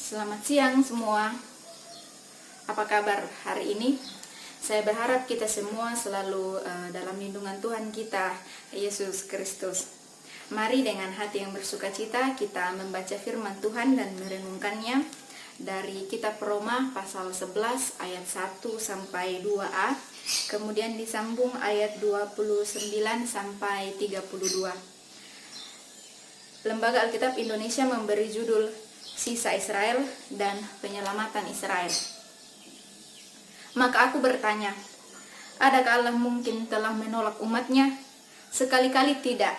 Selamat siang semua. Apa kabar hari ini? Saya berharap kita semua selalu dalam lindungan Tuhan kita, Yesus Kristus. Mari dengan hati yang bersuka cita kita membaca firman Tuhan dan merenungkannya dari kitab Roma pasal 11 ayat 1 sampai 2a, kemudian disambung ayat 29 sampai 32. Lembaga Alkitab Indonesia memberi judul Sisa Israel dan Penyelamatan Israel. Maka aku bertanya, adakah Allah mungkin telah menolak umatnya? Sekali-kali tidak.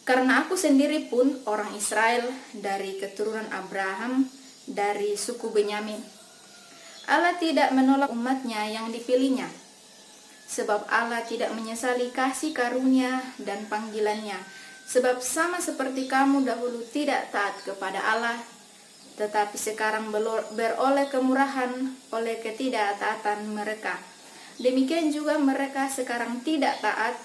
Karena aku sendiri pun orang Israel dari keturunan Abraham, dari suku Benyamin. Allah tidak menolak umatnya yang dipilihnya, sebab Allah tidak menyesali kasih karunia dan panggilannya. Sebab sama seperti kamu dahulu tidak taat kepada Allah, tetapi sekarang beroleh kemurahan oleh ketidaktaatan mereka. Demikian juga mereka sekarang tidak taat,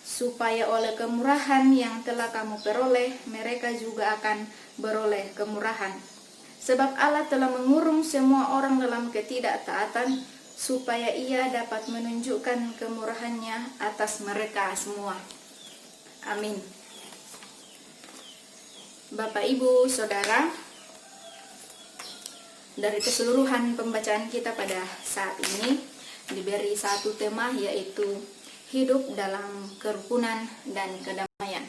supaya oleh kemurahan yang telah kamu peroleh, mereka juga akan beroleh kemurahan. Sebab Allah telah mengurung semua orang dalam ketidaktaatan, supaya Ia dapat menunjukkan kemurahannya atas mereka semua. Amin. Bapak, Ibu, Saudara, dari keseluruhan pembacaan kita pada saat ini diberi satu tema, yaitu hidup dalam kerukunan dan kedamaian.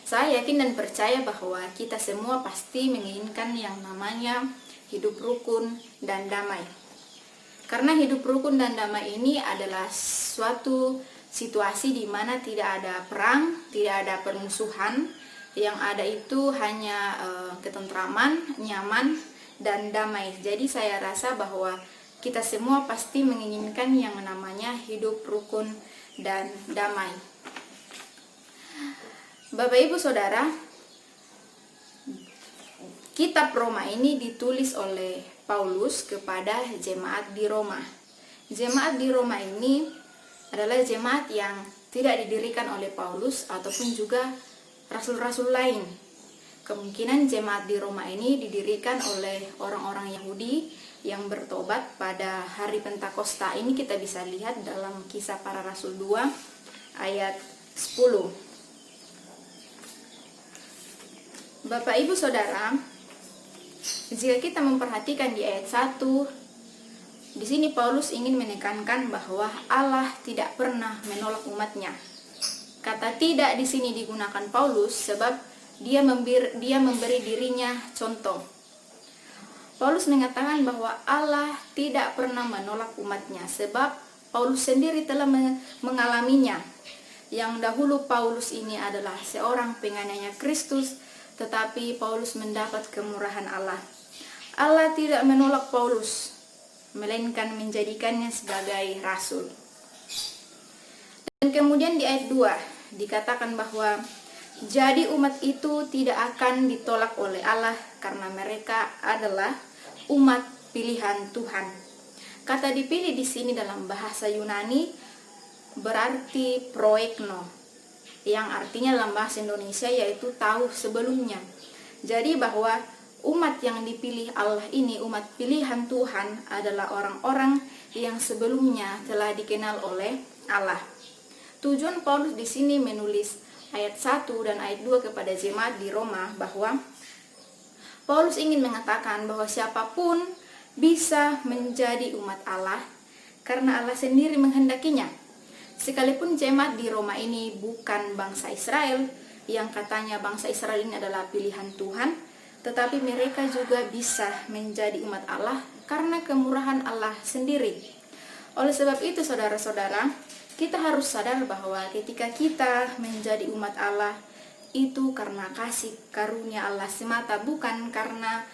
Saya yakin dan percaya bahwa kita semua pasti menginginkan yang namanya hidup rukun dan damai. Karena hidup rukun dan damai ini adalah suatu situasi di mana tidak ada perang, tidak ada permusuhan. Yang ada itu hanya ketentraman, nyaman, dan damai. Jadi saya rasa bahwa kita semua pasti menginginkan yang namanya hidup rukun dan damai. Bapak, Ibu, Saudara, kitab Roma ini ditulis oleh Paulus kepada jemaat di Roma. Jemaat di Roma ini adalah jemaat yang tidak didirikan oleh Paulus ataupun juga rasul-rasul lain. Kemungkinan jemaat di Roma ini didirikan oleh orang-orang Yahudi yang bertobat pada hari Pentakosta. Ini kita bisa lihat dalam Kisah Para Rasul 2 ayat 10. Bapak, Ibu, Saudara, jika kita memperhatikan di ayat 1, di sini Paulus ingin menekankan bahwa Allah tidak pernah menolak umatnya. Kata tidak di sini digunakan Paulus sebab dia memberi dirinya contoh. Paulus mengatakan bahwa Allah tidak pernah menolak umatnya sebab Paulus sendiri telah mengalaminya. Yang dahulu Paulus ini adalah seorang penganiaya Kristus, tetapi Paulus mendapat kemurahan Allah. Allah tidak menolak Paulus, melainkan menjadikannya sebagai rasul. Dan kemudian di ayat 2 dikatakan bahwa jadi umat itu tidak akan ditolak oleh Allah karena mereka adalah umat pilihan Tuhan. Kata dipilih di sini dalam bahasa Yunani berarti proekno, yang artinya dalam bahasa Indonesia yaitu tahu sebelumnya. Jadi bahwa umat yang dipilih Allah ini, umat pilihan Tuhan, adalah orang-orang yang sebelumnya telah dikenal oleh Allah. Tujuan Paulus di sini menulis ayat 1 dan ayat 2 kepada jemaat di Roma bahwa Paulus ingin mengatakan bahwa siapapun bisa menjadi umat Allah karena Allah sendiri menghendakinya. Sekalipun jemaat di Roma ini bukan bangsa Israel, yang katanya bangsa Israel ini adalah pilihan Tuhan, tetapi mereka juga bisa menjadi umat Allah karena kemurahan Allah sendiri. Oleh sebab itu, saudara-saudara, kita harus sadar bahwa ketika kita menjadi umat Allah itu karena kasih karunia Allah semata, bukan karena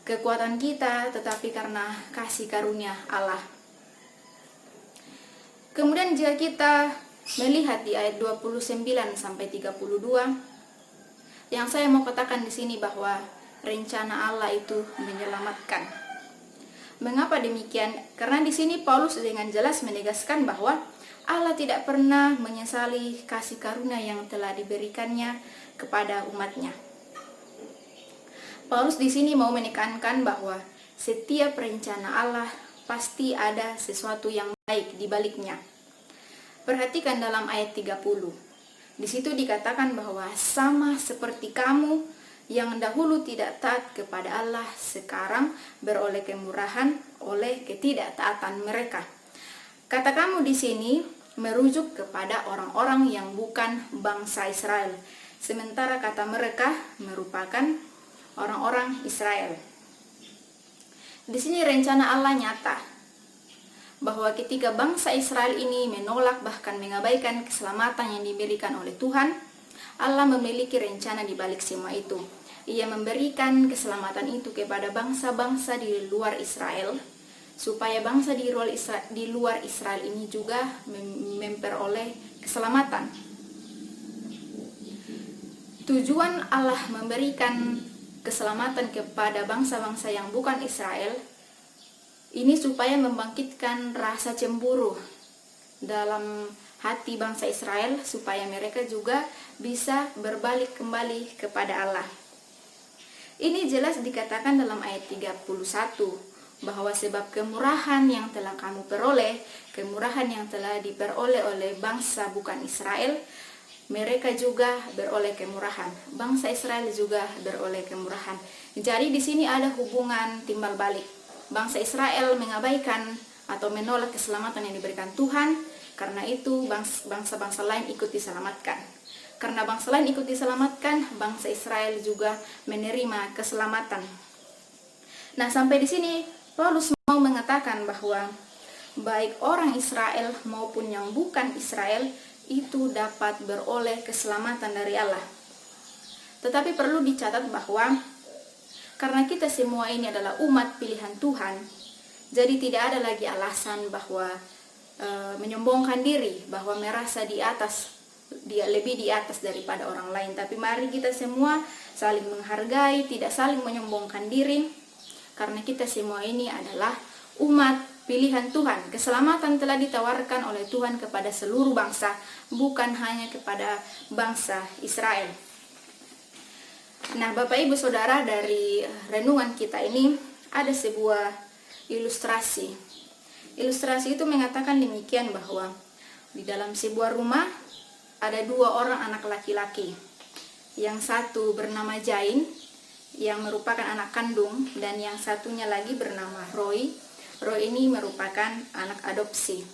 kekuatan kita, tetapi karena kasih karunia Allah. Kemudian jika kita melihat di ayat 29 sampai 32, yang saya mau katakan di sini bahwa rencana Allah itu menyelamatkan. Mengapa demikian? Karena di sini Paulus dengan jelas menegaskan bahwa Allah tidak pernah menyesali kasih karunia yang telah diberikannya kepada umatnya. Paulus di sini mau menekankan bahwa setiap rencana Allah pasti ada sesuatu yang baik di baliknya. Perhatikan dalam ayat 30. Di situ dikatakan bahwa sama seperti kamu yang dahulu tidak taat kepada Allah, sekarang beroleh kemurahan oleh ketidaktaatan mereka. Kata kamu di sini merujuk kepada orang-orang yang bukan bangsa Israel, sementara kata mereka merupakan orang-orang Israel. Di sini rencana Allah nyata bahwa ketika bangsa Israel ini menolak bahkan mengabaikan keselamatan yang diberikan oleh Tuhan, Allah memiliki rencana di balik semua itu. Ia memberikan keselamatan itu kepada bangsa-bangsa di luar Israel, supaya bangsa di luar Israel ini juga memperoleh keselamatan. Tujuan Allah memberikan keselamatan kepada bangsa-bangsa yang bukan Israel ini supaya membangkitkan rasa cemburu dalam hati bangsa Israel, supaya mereka juga bisa berbalik kembali kepada Allah. Ini jelas dikatakan dalam ayat 31 bahwa sebab kemurahan yang telah kamu peroleh, kemurahan yang telah diperoleh oleh bangsa bukan Israel, mereka juga beroleh kemurahan. Bangsa Israel juga beroleh kemurahan. Jadi di sini ada hubungan timbal balik. Bangsa Israel mengabaikan atau menolak keselamatan yang diberikan Tuhan, karena itu bangsa-bangsa lain ikut diselamatkan. Karena bangsa lain ikut diselamatkan, bangsa Israel juga menerima keselamatan. Nah, sampai di sini Paulus mau mengatakan bahwa baik orang Israel maupun yang bukan Israel itu dapat beroleh keselamatan dari Allah. Tetapi perlu dicatat bahwa karena kita semua ini adalah umat pilihan Tuhan, jadi tidak ada lagi alasan bahwa menyombongkan diri, bahwa merasa di atas, dia lebih di atas daripada orang lain. Tapi mari kita semua saling menghargai, tidak saling menyombongkan diri, karena kita semua ini adalah umat pilihan Tuhan. Keselamatan telah ditawarkan oleh Tuhan kepada seluruh bangsa, bukan hanya kepada bangsa Israel. Nah, Bapak Ibu Saudara, dari renungan kita ini ada sebuah ilustrasi. Ilustrasi itu mengatakan demikian, bahwa di dalam sebuah rumah ada dua orang anak laki-laki. Yang satu bernama Jain, yang merupakan anak kandung, dan yang satunya lagi bernama Roy. Roy ini merupakan anak adopsi.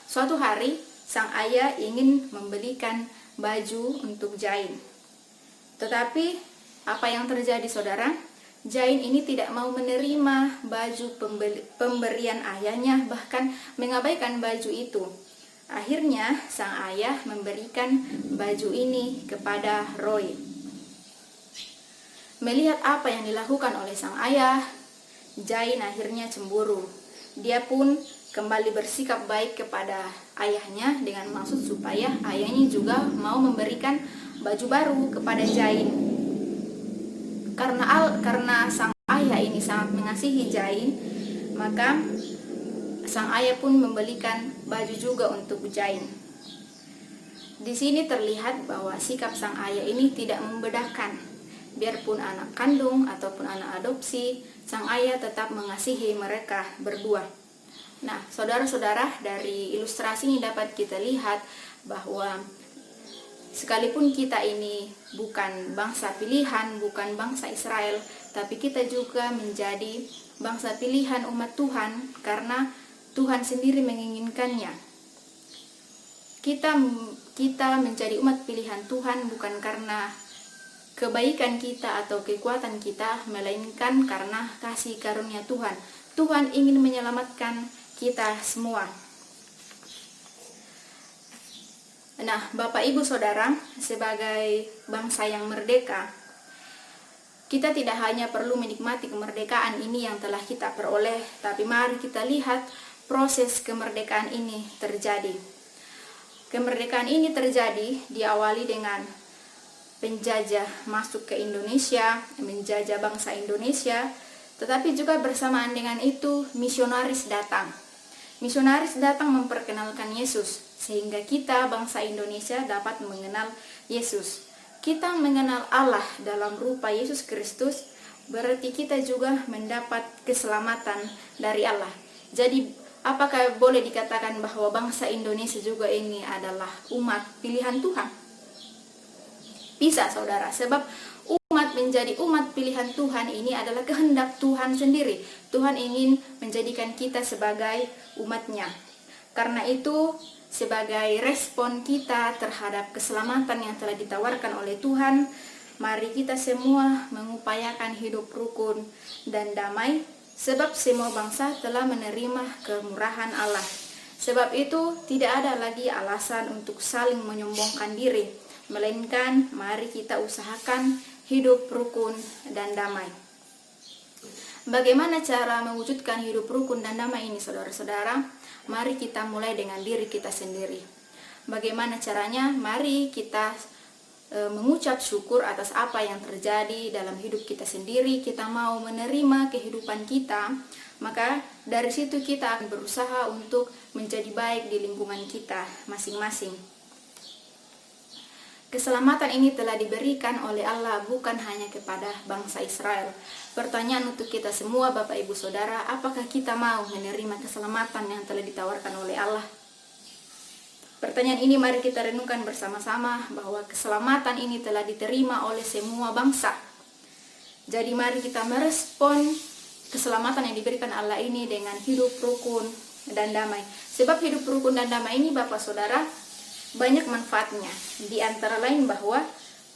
Suatu hari, sang ayah ingin membelikan baju untuk Jain. Tetapi apa yang terjadi, saudara? Jain ini tidak mau menerima baju pemberian ayahnya, bahkan mengabaikan baju itu. Akhirnya sang ayah memberikan baju ini kepada Roy. Melihat apa yang dilakukan oleh sang ayah, Jain akhirnya cemburu. Dia pun kembali bersikap baik kepada ayahnya dengan maksud supaya ayahnya juga mau memberikan baju baru kepada Jain. Karena sang ayah ini sangat mengasihi Jain, maka sang ayah pun membelikan baju juga untuk Jain. Di sini terlihat bahwa sikap sang ayah ini tidak membedakan, biarpun anak kandung ataupun anak adopsi, sang ayah tetap mengasihi mereka berdua. Nah, saudara-saudara, dari ilustrasi ini dapat kita lihat bahwa sekalipun kita ini bukan bangsa pilihan, bukan bangsa Israel, tapi kita juga menjadi bangsa pilihan umat Tuhan karena Tuhan sendiri menginginkannya. Kita menjadi umat pilihan Tuhan bukan karena kebaikan kita atau kekuatan kita, melainkan karena kasih karunia Tuhan. Tuhan ingin menyelamatkan kita semua. Nah, Bapak Ibu Saudara, sebagai bangsa yang merdeka, kita tidak hanya perlu menikmati kemerdekaan ini yang telah kita peroleh, tapi mari kita lihat proses kemerdekaan ini terjadi. Kemerdekaan ini terjadi diawali dengan penjajah masuk ke Indonesia, menjajah bangsa Indonesia, tetapi juga bersamaan dengan itu misionaris datang. Misionaris datang memperkenalkan Yesus, sehingga kita bangsa Indonesia dapat mengenal Yesus. Kita mengenal Allah dalam rupa Yesus Kristus, berarti kita juga mendapat keselamatan dari Allah. Jadi apakah boleh dikatakan bahwa bangsa Indonesia juga ini adalah umat pilihan Tuhan? Bisa saudara, sebab umat menjadi umat pilihan Tuhan ini adalah kehendak Tuhan sendiri. Tuhan ingin menjadikan kita sebagai umatnya. Karena itu, sebagai respon kita terhadap keselamatan yang telah ditawarkan oleh Tuhan, mari kita semua mengupayakan hidup rukun dan damai, sebab semua bangsa telah menerima kemurahan Allah. Sebab itu tidak ada lagi alasan untuk saling menyombongkan diri, melainkan mari kita usahakan hidup rukun dan damai. Bagaimana cara mewujudkan hidup rukun dan damai ini, saudara-saudara? Mari kita mulai dengan diri kita sendiri. Bagaimana caranya? Mari kita mengucap syukur atas apa yang terjadi dalam hidup kita sendiri. Kita mau menerima kehidupan kita, maka dari situ kita akan berusaha untuk menjadi baik di lingkungan kita masing-masing. Keselamatan ini telah diberikan oleh Allah bukan hanya kepada bangsa Israel. Pertanyaan untuk kita semua, Bapak Ibu Saudara, apakah kita mau menerima keselamatan yang telah ditawarkan oleh Allah? Pertanyaan ini mari kita renungkan bersama-sama bahwa keselamatan ini telah diterima oleh semua bangsa. Jadi mari kita merespon keselamatan yang diberikan Allah ini dengan hidup rukun dan damai. Sebab hidup rukun dan damai ini, Bapak Saudara, banyak manfaatnya. Di antara lain bahwa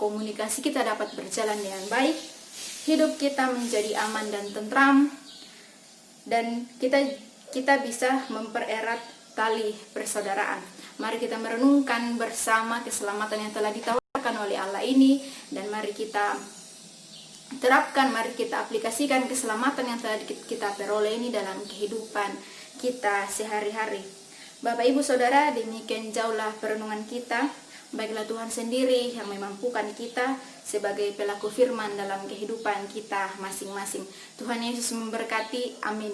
komunikasi kita dapat berjalan dengan baik, hidup kita menjadi aman dan tentram, dan kita bisa mempererat tali persaudaraan. Mari kita merenungkan bersama keselamatan yang telah ditawarkan oleh Allah ini, dan mari kita terapkan, mari kita aplikasikan keselamatan yang telah kita peroleh ini dalam kehidupan kita sehari-hari. Bapak Ibu Saudara, demikian jauhlah perenungan kita. Baiklah Tuhan sendiri yang memampukan kita sebagai pelaku firman dalam kehidupan kita masing-masing. Tuhan Yesus memberkati. Amin.